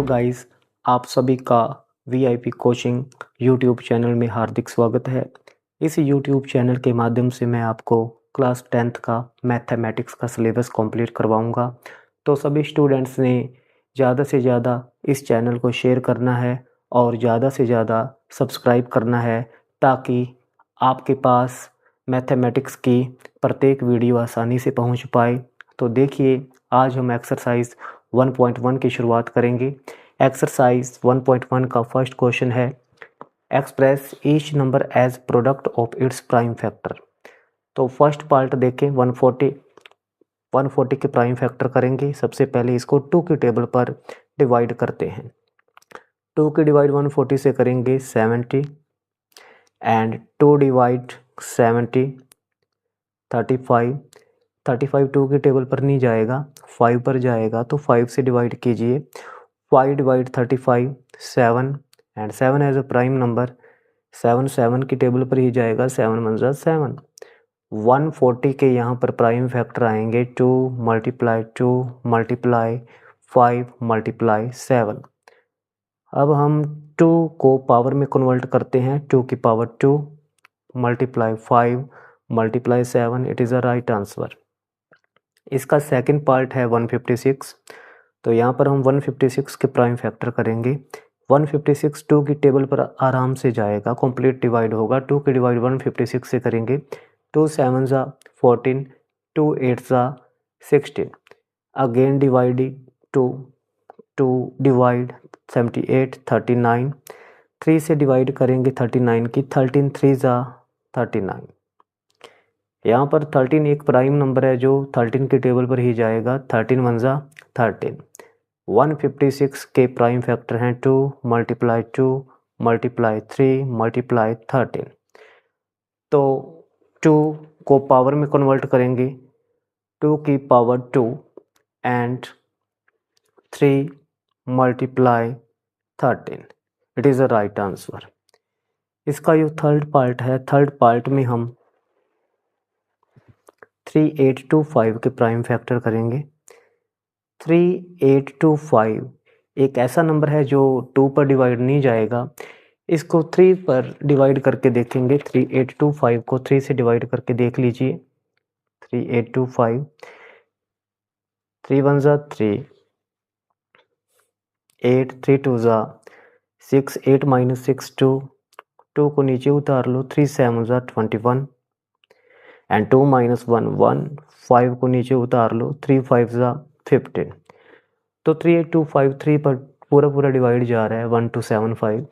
Guys, आप सभी का वीआईपी कोचिंग यूट्यूब चैनल में हार्दिक स्वागत है। इस यूट्यूब चैनल के माध्यम से मैं आपको क्लास 10th का मैथमेटिक्स का सिलेबस कंप्लीट करवाऊंगा। तो सभी स्टूडेंट्स ने ज़्यादा से ज़्यादा इस चैनल को शेयर करना है और ज़्यादा से ज़्यादा सब्सक्राइब करना है ताकि आपके पास मैथमेटिक्स की प्रत्येक वीडियो आसानी से पहुंच पाए। तो देखिए, आज हम एक्सरसाइज 1.1 की शुरुआत करेंगे। एक्सरसाइज 1.1 का फर्स्ट क्वेश्चन है, express each number as product of its prime factor. तो फर्स्ट पार्ट देखें, 140 के प्राइम फैक्टर करेंगे। सबसे पहले इसको 2 की टेबल पर डिवाइड करते हैं। 2 की डिवाइड 140 से करेंगे 70 एंड 2 डिवाइड 70 35 2 की टेबल पर नहीं जाएगा, 5 पर जाएगा, तो 5 से डिवाइड कीजिए। 5 divide 35 7 and 7 as a prime number, 7 की टेबल पर ही जाएगा, 7 वन जा 7। 140 के यहाँ पर प्राइम फैक्टर आएंगे 2 मल्टीप्लाई 2 मल्टीप्लाई 5 मल्टीप्लाई 7। अब हम 2 को पावर में कन्वर्ट करते हैं, 2 की power 2 multiply 5 multiply 7, it is a right answer. इसका सेकंड पार्ट है 156। तो यहाँ पर हम 156 के प्राइम फैक्टर करेंगे। 156 2 की टेबल पर आराम से जाएगा, कंप्लीट डिवाइड होगा। 2 की डिवाइड 156 से करेंगे, 2 7 जा 14, 2 8 जा 16। अगेन डिवाइड 2 डिवाइड 78 39, 3 से डिवाइड करेंगे 39 की, 13 3 जा 39। यहाँ पर 13 एक प्राइम नंबर है जो 13 की टेबल पर ही जाएगा, 13 वन जा 13। 156 के प्राइम फैक्टर हैं 2 मल्टीप्लाई 2 मल्टीप्लाई 3 मल्टीप्लाई 13। तो 2 को पावर में कन्वर्ट करेंगे, 2 की power 2 and 3 multiply 13, it is a right answer. इसका जो थर्ड पार्ट है, थर्ड पार्ट में हम 3825 के प्राइम फैक्टर करेंगे। 3825 एक ऐसा नंबर है जो 2 पर डिवाइड नहीं जाएगा। इसको 3 पर डिवाइड करके देखेंगे। 3825 को 3 से डिवाइड करके देख लीजिए। 3825, 3 वन जा 3, 8 3 टू जा 6, 8 माइनस 6 2 को नीचे उतार लो, 3 7 जा 21 एंड 2 माइनस 1 1, 5 को नीचे उतार लो, 3 5 जा 15। तो 3825 पर पूरा डिवाइड जा रहा है 1275।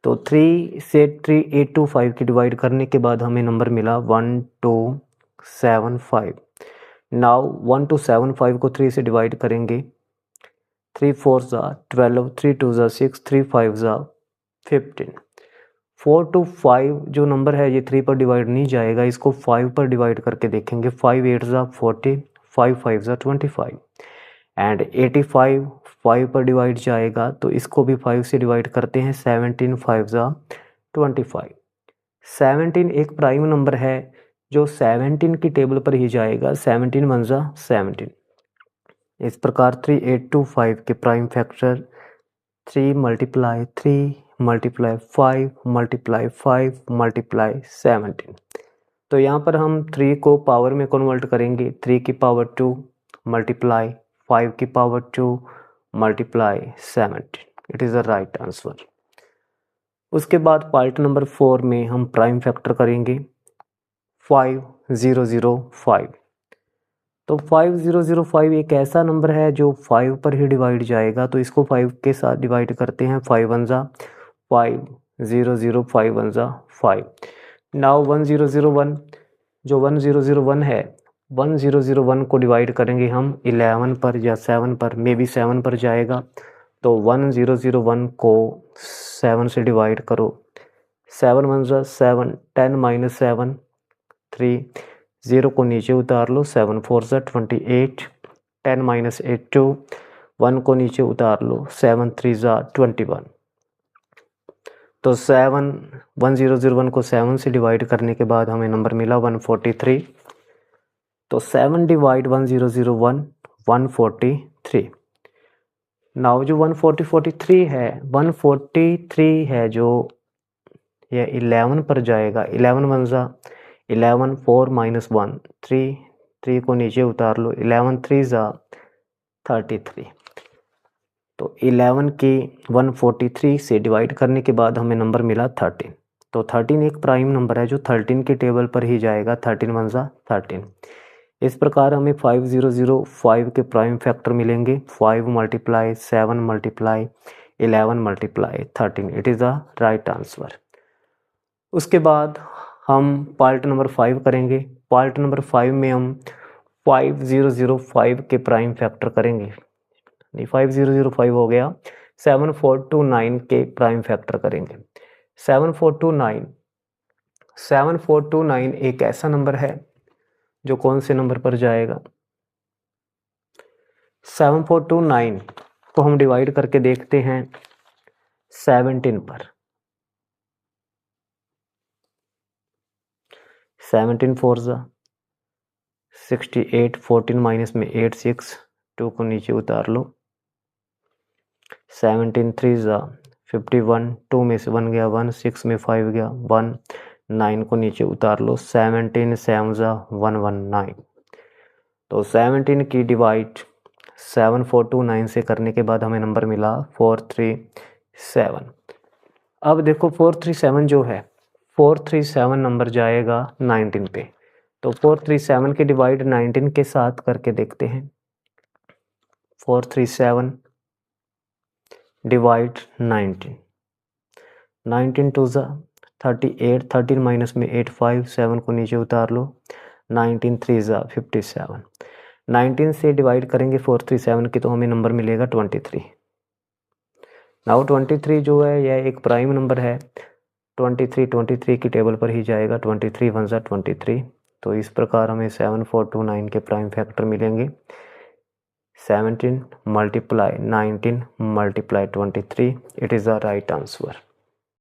तो 3 से 3825 की डिवाइड करने के बाद हमें नंबर मिला 1275। नाउ 1275 को 3 से डिवाइड करेंगे, 3 4 जा 12, 3 2 जा 6, 3 5 जा 15। 4 to 5 जो नंबर है ये 3 पर डिवाइड नहीं जाएगा, इसको 5 पर डिवाइड करके देखेंगे। 5 8 जा 40, 5 5 जा 25 एंड 85 5 पर डिवाइड जाएगा, तो इसको भी 5 से डिवाइड करते हैं। 17 5 जा 25। 17 एक प्राइम नंबर है जो 17 की टेबल पर ही जाएगा, 17 वन जा 17। इस प्रकार 3825 के prime factor 3 multiply 3 multiply 5 multiply 5 multiply 17। तो यहाँ पर हम 3 को पावर में कन्वर्ट करेंगे। 3 की पावर 2 मल्टीप्लाई 5 की power 2 multiply 17, it is the right answer. उसके बाद पार्ट नंबर 4 में हम प्राइम फैक्टर करेंगे 5005। तो 5005 एक ऐसा नंबर है जो 5 पर ही डिवाइड जाएगा, तो इसको 5 के साथ डिवाइड करते हैं। 5 वन जा 5, 0 5 वन जा 5। नाउ 1001 जो 1001 है, 1001 को डिवाइड करेंगे हम 11 पर या 7 पर, मे बी 7 पर जाएगा। तो 1001 को 7 से डिवाइड करो, 7 वन जा 7, 10 माइनस 7 3, 0 को नीचे उतार लो, 7 4 जा 28, 10 माइनस 8 2, 1 को नीचे उतार लो, 7 3 जा 21। तो 1001 को 7 से डिवाइड करने के बाद हमें नंबर मिला 143। तो 7 डिवाइड 1001 143। नाउ जो 143 है, 143 है जो ये 11 पर जाएगा। 11 वन ज़ा 11, 4 माइनस 1 3, 3 को नीचे उतार लो, 11 3 ज़ा 33। तो 11 की 143 से डिवाइड करने के बाद हमें नंबर मिला 13। तो 13 एक प्राइम नंबर है जो 13 की टेबल पर ही जाएगा। 13 वन ज़ा 13। इस प्रकार हमें 5005 के प्राइम फैक्टर मिलेंगे। 5 multiply 7 multiply 11 multiply 13, it is the right answer. उसके बाद हम पार्ट नंबर 5 करेंगे। पार्ट नंबर 5 में हम 5005 के प्राइम फैक्टर करेंगे। नहीं, 5005 हो गया, 7429 के प्राइम फैक्टर करेंगे। 7429 एक ऐसा नंबर है जो कौन से नंबर पर जाएगा। 7429 को हम डिवाइड करके देखते हैं 17 पर। 17 4 ज़ा 68, 14 माइनस में 8 6, 2 को नीचे उतार लो। 17 3 ज़ा 51, 2 में से 1 गया 1, 6 में 5 गया 1, 9 को नीचे उतार लो। 17 7 ज़ा 119। तो 17 की डिवाइड 7429 से करने के बाद हमें नंबर मिला 437। अब देखो 437 जो है, 437 नंबर जाएगा 19 पे। तो 437 की डिवाइड 19 के साथ करके देखते हैं। 437 डिवाइड 19, 19 2 ज़ा 38, 13 माइनस में 8 5, 7 को नीचे उतार लो। 19 3 ज़ा 57। 19 से डिवाइड करेंगे 437 की तो हमें नंबर मिलेगा 23। नाउ 23 जो है यह एक प्राइम नंबर है। 23 की टेबल पर ही जाएगा। 23 वन ज़ा 23। तो इस प्रकार हमें 7429 के प्राइम फैक्टर मिलेंगे। 17 multiply 19 multiply 23, it is the right answer.